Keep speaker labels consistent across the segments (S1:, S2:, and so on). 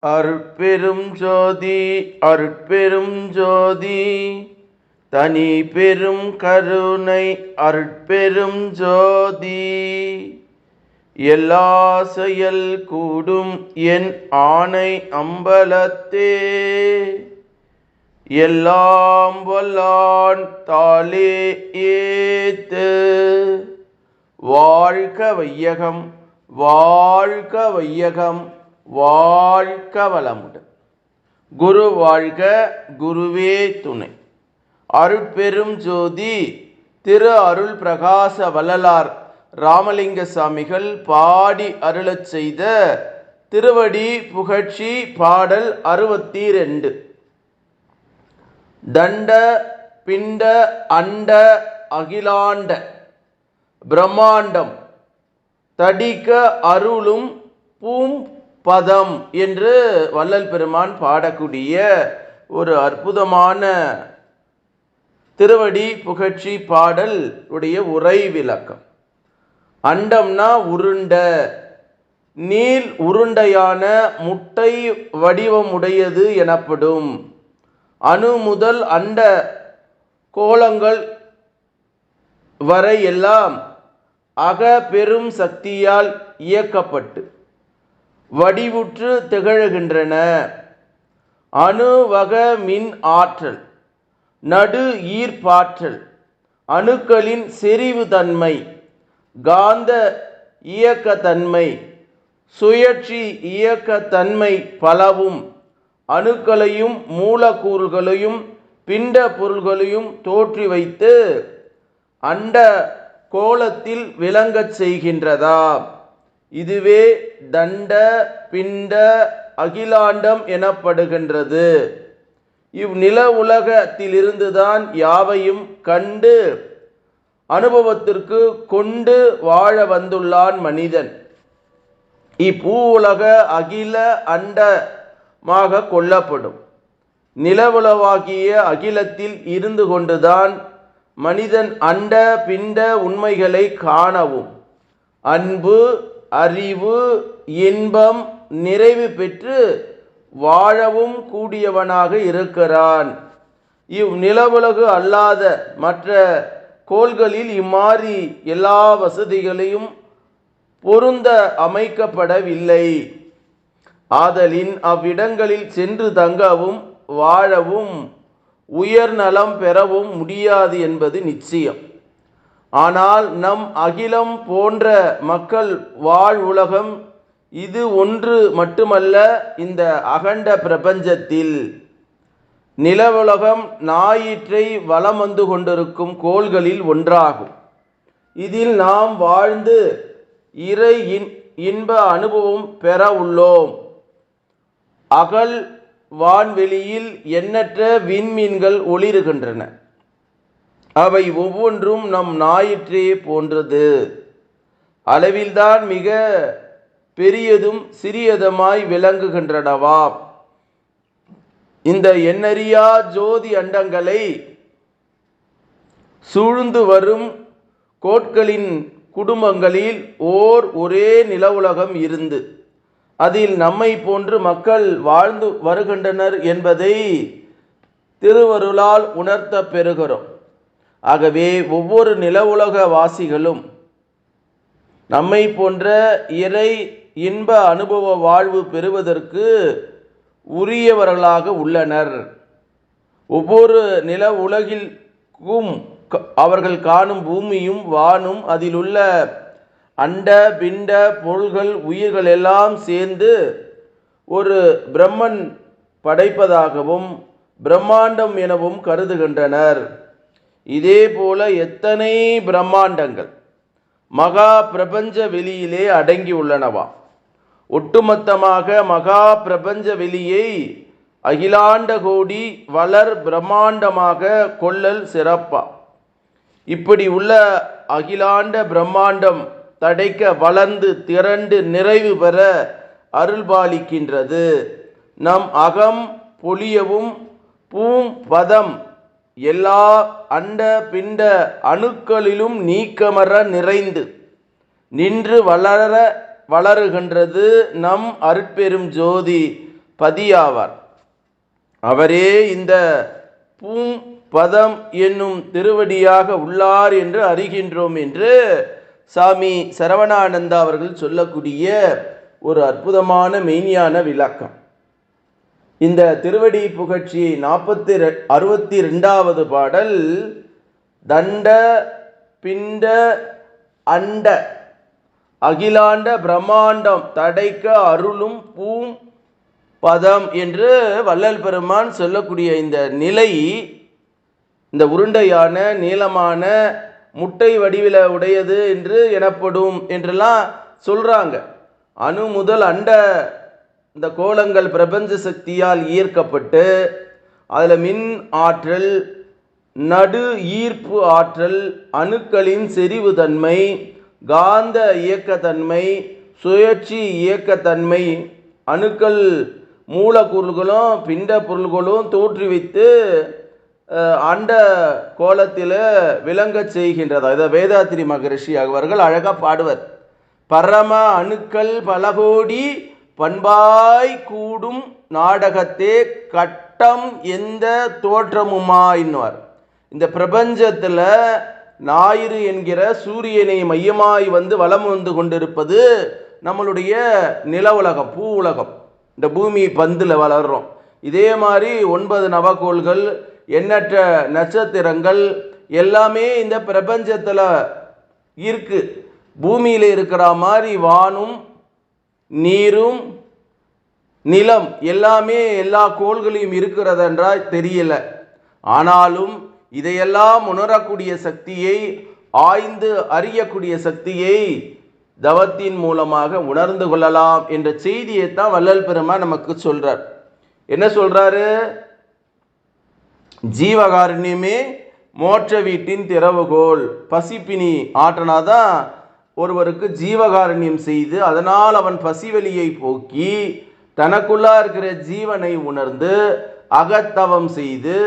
S1: அருட்பெரும் ஜோதி அருட்பெரும் ஜோதி தனி பெரும் கருணை அருட்பெரும் ஜோதி. எல்லா செயல் கூடும் என் ஆணை அம்பலத்தே, எல்லாம் வல்லான் தாளே ஏத்து. வாழ்க வையகம் வாழ்க வையகம் வாழ்க வளமுடன். குரு வாழ்க குருவே துணை. அருட்பெரும் ஜோதி திரு அருள் பிரகாச வள்ளலார் ராமலிங்க சாமிகள் பாடி அருளச் செய்த திருவடி புகழ்ச்சி பாடல் 62. தண்ட பிண்ட அண்ட அகிலாண்ட பிரம்மாண்டம் தடிக்க அருளும் பூம் பதம் என்று வள்ளல் பெருமான் பாடக்கூடிய ஒரு அற்புதமான திருவடி புகழ்ச்சி பாடல் உடைய உரை விளக்கம். அண்டம்னா உருண்ட, நீள் உருண்டையான முட்டை வடிவமுடையது எனப்படும். அணு முதல் அண்ட கோளங்கள் வரை எல்லாம் அக பெரும் சக்தியால் இயக்கப்பட்டு வடிவுற்று திகழ்கின்றன. அணுவக மின் ஆற்றல், நடு ஈர்ப்பாற்றல், அணுக்களின் செறிவு தன்மை, காந்த இயக்கத்தன்மை, சுழற்சி இயக்கத்தன்மை பலவும் அணுக்களையும் மூலக்கூறுகளையும் பிண்ட பொருள்களையும் தோற்றி வைத்து அண்ட கோலத்தில் விளங்கச் செய்கின்றதா. இதுவே தண்ட பிண்ட அகிலாண்டம் எனப்படுகின்றது. இவ்நில உலகத்திலிருந்துதான் யாவையும் கண்டு அனுபவத்திற்கு கொண்டு வாழ வந்துள்ளான் மனிதன். இப்பூ உலக அகில அண்டமாக கொள்ளப்படும் நிலவுலவாகிய அகிலத்தில் இருந்து கொண்டுதான் மனிதன் அண்ட பிண்ட உண்மைகளை காணவும் அன்பு அறிவு இன்பம் நிறைவு பெற்று வாழவும் கூடியவனாக இருக்கிறான். இவ்நிலவுலகு அல்லாத மற்ற கோள்களில் இம்மாதிரி எல்லா வசதிகளையும் பொருந்த அமைக்கப்படவில்லை. ஆதலின் அவ்விடங்களில் சென்று தங்கவும் வாழவும் உயர் நலம் பெறவும் முடியாது என்பது நிச்சயம். ஆனால் நம் அகிலம் போன்ற மக்கள் வாழ் உலகம் இது ஒன்று மட்டுமல்ல. இந்த அகண்ட பிரபஞ்சத்தில் நிலவுலகம் ஞாயிற்றை வலம் வந்து கொண்டிருக்கும் கோள்களில் ஒன்றாகும். இதில் நாம் வாழ்ந்து இறை இன்ப அனுபவம் பெற உள்ளோம். அகல் வான்வெளியில் எண்ணற்ற விண்மீன்கள் ஒளிருகின்றன. அவை ஒவ்வொன்றும் நம் ஞாயிற்றே போன்றது. அளவில்தான் மிக பெரியதும் சிறியதுமாய் விளங்குகின்றனவாம். இந்த எண்ணறியா ஜோதி அண்டங்களை சூழ்ந்து வரும் கோட்களின் குடும்பங்களில் ஒரே நில உலகம் இருந்து அதில் நம்மை போன்று மக்கள் வாழ்ந்து வருகின்றனர் என்பதை திருவருளால் உணர்த்த பெறுகிறோம். ஆகவே ஒவ்வொரு நில உலக வாசிகளும் நம்மை போன்ற இறை இன்ப அனுபவ வாழ்வு பெறுவதற்கு உரியவர்களாக உள்ளனர். ஒவ்வொரு நில உலகிற்கும் அவர்கள் காணும் பூமியும் வானும் அதிலுள்ள அண்ட பிண்ட பொருள்கள் உயிர்கள் எல்லாம் சேர்ந்து ஒரு பிரம்மன் படைப்பதாகவும் பிரம்மாண்டம் எனவும் கருதுகின்றனர். இதே போல எத்தனை பிரம்மாண்டங்கள் மகா பிரபஞ்ச வெளியிலே அடங்கி உள்ளனவா. ஒட்டுமொத்தமாக மகா பிரபஞ்ச வெளியை அகிலாண்ட கோடி வளர் பிரம்மாண்டமாக கொள்ளல் சிறப்பா. இப்படி உள்ள அகிலாண்ட பிரம்மாண்டம் தடைக்க வளர்ந்து திரண்டு நிறைவு பெற அருள்பாலிக்கின்றது. நம் அகம் பொலியவும் பூம் பதம் எல்லா அண்ட பிண்ட அணுக்களிலும் நீக்கமர நிறைந்து நின்று வளருகின்றது நம் அருட்பெரும் ஜோதி பதியாவார். அவரே இந்த பூம் பதம் என்னும் திருவடியாக உள்ளார் என்று அறிகின்றோம் என்று சாமி சரவணானந்தா அவர்கள் சொல்லக்கூடிய ஒரு அற்புதமான மெய்ஞான விளக்கம். இந்த திருவடி புகழ்ச்சி 62வது பாடல் தண்ட பிண்ட அண்ட அகிலாண்ட பிரம்மாண்டம் தடைக்க அருளும் பூம் பதம் என்று வள்ளல் பெருமான் சொல்லக்கூடிய இந்த நிலை, இந்த உருண்டையான நீளமான முட்டை வடிவில உடையது என்று எனப்படும் என்றெல்லாம் சொல்றாங்க. அணு முதல் அண்ட இந்த கோலங்கள் பிரபஞ்ச சக்தியால் ஈர்க்கப்பட்டு அதில் மின் ஆற்றல், நடு ஈர்ப்பு ஆற்றல், அணுக்களின் செறிவு தன்மை, காந்த இயக்கத்தன்மை, சுழற்சி இயக்கத்தன்மை, அணுக்கள் மூலப்பொருள்களும் பிண்ட பொருள்களும் தோற்றுவித்து அண்ட கோலத்தில் விளங்க செய்கின்றதா. இதை வேதாத்திரி மகரிஷி அவர்கள் அழகாக பாடுவர். பரம அணுக்கள் பலகோடி பண்பாய் கூடும் நாடகத்தே கட்டம் எந்த தோற்றமுமாயின்வார். இந்த பிரபஞ்சத்தில் ஞாயிறு என்கிற சூரியனை மையமாய் வலம் வந்து கொண்டிருப்பது நம்மளுடைய நில உலகம், பூ உலகம். இந்த பூமி பந்தில் வளர்றோம். இதே மாதிரி 9 நவகோள்கள், எண்ணற்ற நட்சத்திரங்கள் எல்லாமே இந்த பிரபஞ்சத்தில் இருக்கு. பூமியில் இருக்கிற மாதிரி வானும் நீரும் நிலம் எல்லாமே எல்லா கோள்களையும் இருக்கிறது என்றால் தெரியல. ஆனாலும் இதையெல்லாம் உணரக்கூடிய சக்தியை, ஆய்ந்து அறியக்கூடிய சக்தியை தவத்தின் மூலமாக உணர்ந்து கொள்ளலாம் என்ற செய்தியை தான் வள்ளல் பெருமான் நமக்கு சொல்றார். என்ன சொல்றாரு? ஜீவகாருண்யமே மோட்ச வீட்டின் திறவுகோல். பசிப்பினி ஆற்றனாதான் ஒருவருக்கு ஜீவகாருண்யம் செய்து அதனால் அவன் பசிவெளியை போக்கி தனக்குள்ளா இருக்கிற ஜீவனை உணர்ந்து அகத்தவம் செய்து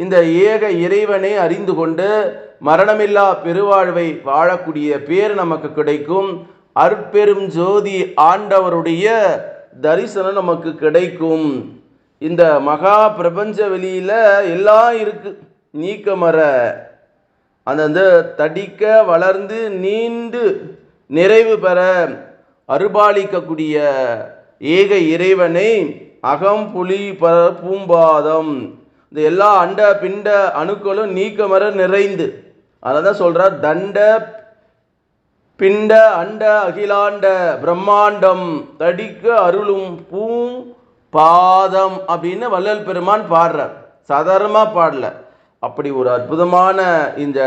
S1: இந்த ஏக இறைவனை அறிந்து கொண்டு மரணமில்லா பெருவாழ்வை வாழக்கூடிய பேர் நமக்கு கிடைக்கும். அருட்பெரும் ஜோதி ஆண்டவருடைய தரிசனம் நமக்கு கிடைக்கும். இந்த மகா பிரபஞ்ச வெளியில எல்லாம் இருக்கு. நீக்கமர அந்த தடிக்க வளர்ந்து நீண்டு நிறைவு பெற அருபாலிக்கக்கூடிய ஏக இறைவனை அகம் புலி பூம்பாதம், இந்த எல்லா அண்ட பிண்ட அணுக்களும் நீக்கமர நிறைந்து, அதான் சொல்றார் தண்ட பிண்ட அண்ட அகிலாண்ட பிரம்மாண்டம் தடிக்க அருளும் பூம் பாதம் அப்படின்னு வள்ளல் பெருமான் பாடுறார். சாதாரணமாக பாடல, அப்படி ஒரு அற்புதமான இந்த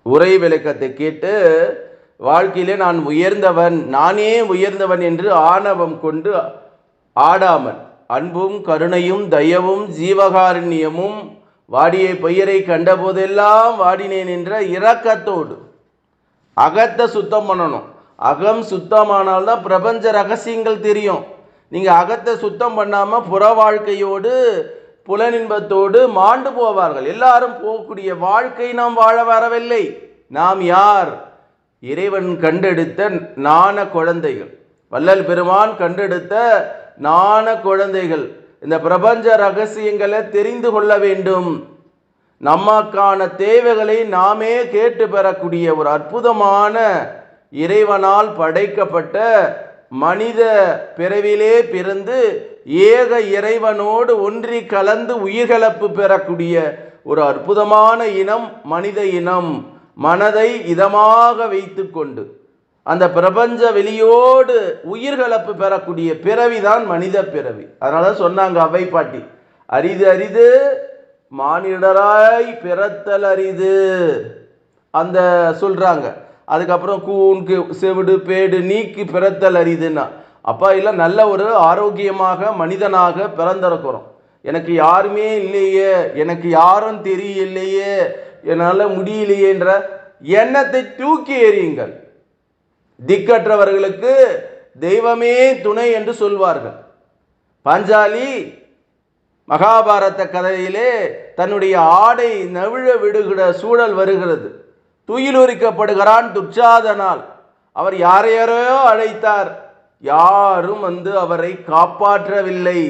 S1: உரை விளக்கத்தை கேட்டு வாழ்க்கையிலே நான் உயர்ந்தவன், நானே உயர்ந்தவன் என்று ஆணவம் கொண்டு ஆடாமல் அன்பும் கருணையும் தயவும் ஜீவகாருண்யமும் வாடிய பெயரை கண்டபோதெல்லாம் வாடினேன் என்ற இரக்கத்தோடு அகத்தை சுத்தம் பண்ணணும். அகம் சுத்தமானால்தான் பிரபஞ்ச ரகசியங்கள் தெரியும். நீங்கள் அகத்தை சுத்தம் பண்ணாமல் புற வாழ்க்கையோடு புலனின்பத்தோடு மாண்டு போவார்கள். எல்லாரும் போகக்கூடிய வாழ்க்கை நாம் வாழ வரவில்லை. நாம் யார்? இறைவன் கண்டெடுத்த ஞான குழந்தைகள், வள்ளல் பெருமான் கண்டெடுத்த ஞான குழந்தைகள். இந்த பிரபஞ்ச ரகசியங்களை தெரிந்து கொள்ள வேண்டும். நமக்கான தேவைகளை நாமே கேட்டு பெறக்கூடிய ஒரு அற்புதமான இறைவனால் படைக்கப்பட்ட மனித பிறவிலே பிறந்து ஏக இறைவனோடு ஒன்றி கலந்து உயிர்கலப்பு பெறக்கூடிய ஒரு அற்புதமான இனம் மனித இனம். மனதை இதமாக வைத்து கொண்டு அந்த பிரபஞ்ச வெளியோடு உயிர்கலப்பு பெறக்கூடிய பிறவிதான் மனித பிறவி. அதனால சொன்னாங்க அவை பாட்டி, அரிது அரிது மானிடராய் பிறத்தல் அரிது அந்த சொல்றாங்க. அதுக்கப்புறம் கூன்கு செவிடு பேடு நீக்கி பிறத்தல் அரிதுன்னா, அப்பா இல்லை நல்ல ஒரு ஆரோக்கியமாக மனிதனாக பிறந்திருக்கிறோம். எனக்கு யாருமே இல்லையே, எனக்கு யாரும் தெரியலையே, என்னால் முடியலையே என்ற எண்ணத்தை தூக்கி எறியுங்கள். திக்கற்றவர்களுக்கு தெய்வமே துணை என்று சொல்வார்கள். பாஞ்சாலி மகாபாரத கதையிலே தன்னுடைய ஆடை நவிழ விடுகிற சூழல் வருகிறது. துயிலுரிக்கப்படுகிறான் துச்சாதனால். அவர் யாரையாரையோ அழைத்தார், யாரும் அவரை காப்பாற்றவில்லை.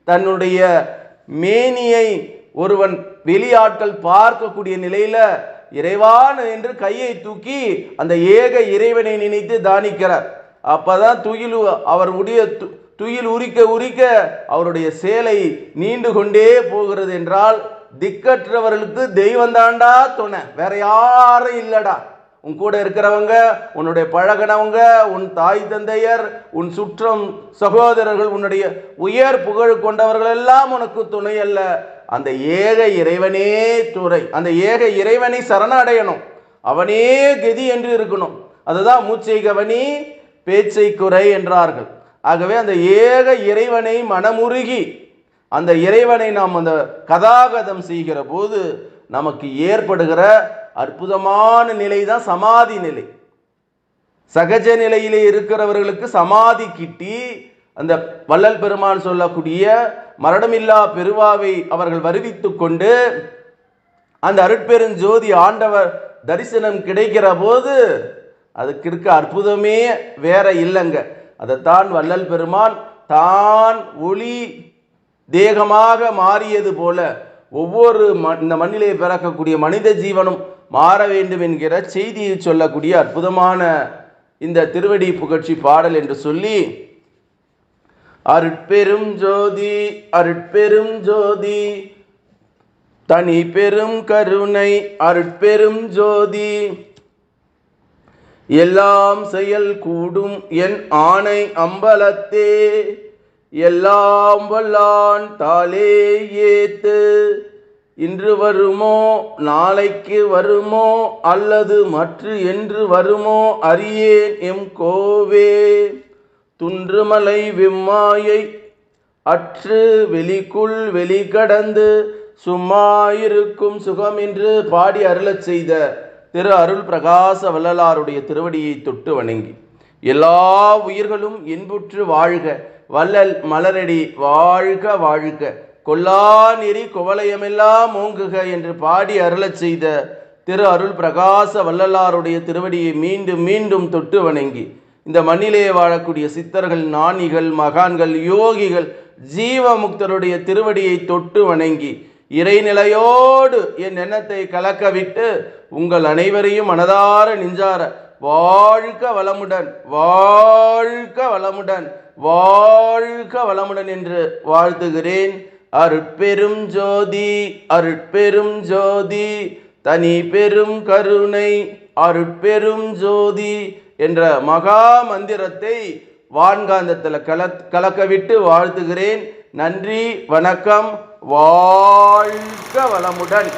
S1: தன்னுடைய மேனியை ஒருவன் வெளியாட்கள் பார்க்கக்கூடிய நிலையில இறைவான் என்று கையை தூக்கி அந்த ஏக இறைவனை நினைத்து தானிக்கிறார். அப்பதான் அவருடைய துயில் உரிக்க உரிக்க அவருடைய சேலை நீண்டு கொண்டே போகிறது. என்றால் திக்கற்றவர்களுக்கு தெய்வம் தாண்டா துணை, வேற யாரும் இல்லடா. உன் கூட இருக்கிறவங்க, உன்னுடைய பழகினவங்க, உன் தாய் தந்தையர், உன் சுற்றம் சகோதரர்கள், உன்னுடைய உயர் புகழ் கொண்டவர்கள் எல்லாம் உனக்கு துணை அல்ல. அந்த ஏக இறைவனே துறை. அந்த ஏக இறைவனை சரணடையணும். அவனே கதி என்று இருக்கணும். அதுதான் மூச்சை கவனி பேச்சை குறை என்றார்கள். ஆகவே அந்த ஏக இறைவனை மனமுருகி அந்த இறைவனை நாம் அந்த கதாகதம் செய்கிற போது நமக்கு ஏற்படுகிற அற்புதமான நிலை தான் சமாதி நிலை. சகஜ நிலையிலே இருக்கிறவர்களுக்கு சமாதி கிட்டி அந்த வள்ளல் பெருமான் சொல்லக்கூடிய மரணமில்லா பெருவாவை அவர்கள் வருவித்து கொண்டு அந்த அருட்பெருஞ்சோதி ஆண்டவர் தரிசனம் கிடைக்கிற போது அதுக்கு இருக்க அற்புதமே வேற இல்லைங்க. அதைத்தான் வள்ளல் பெருமான் தான் ஒளி தேகமாக மாறியது போல ஒவ்வொரு இந்த மண்ணிலே பிறக்கக்கூடிய மனித ஜீவனும் மாற வேண்டும் என்கிற செய்தியை சொல்லக்கூடிய அற்புதமான இந்த திருவடி புகழ்ச்சி பாடல் என்று சொல்லி, அருட்பெரும் ஜோதி அருட்பெரும் ஜோதி தனி பெரும் கருணை அருட்பெரும் ஜோதி எல்லாம் செயல் கூடும் என் ஆணை அம்பலத்தே எல்லாம் வல்லான் தாளே ஏத்து இன்று வருமோ நாளைக்கு வருமோ அல்லது மற்ற என்று வருமோ அறியேன் எம் கோவே துன்றுமலை விம்மாயை அற்று வெளிக்குள் வெளிக்கடந்து சும்மாயிருக்கும் சுகம் என்று பாடி அருளச் செய்த திரு அருள் பிரகாச வள்ளலாருடைய திருவடியை தொட்டு வணங்கி எல்லா உயிர்களும் இன்புற்று வாழ்க, வள்ளல் மலரடி வாழ்க வாழ்க, கொல்லா நெறி குவலயமெல்லாம் ஓங்குக என்று பாடி அருளச் செய்த திரு அருள் பிரகாச வள்ளலாருடைய திருவடியை மீண்டும் மீண்டும் தொட்டு வணங்கி இந்த மண்ணிலே வாழக்கூடிய சித்தர்கள், ஞானிகள், மகான்கள், யோகிகள், ஜீவமுக்தருடைய திருவடியை தொட்டு வணங்கி இறைநிலையோடு என் எண்ணத்தை கலக்கவிட்டு உங்கள் அனைவரையும் மனதார நெஞ்சார வாழ்க வளமுடன் வாழ்க வளமுடன் வாழ்க வளமுடன் என்று வாழ்த்துகிறேன். அருட்பெரும் ஜோதி அருட்பெரும் ஜோதி தனி பெரும் கருணை அருட்பெரும் ஜோதி என்ற மகா மந்திரத்தை வான்காந்தத்தில் கலக்கவிட்டு வாழ்த்துகிறேன். நன்றி, வணக்கம், வாழ்க வளமுடன்.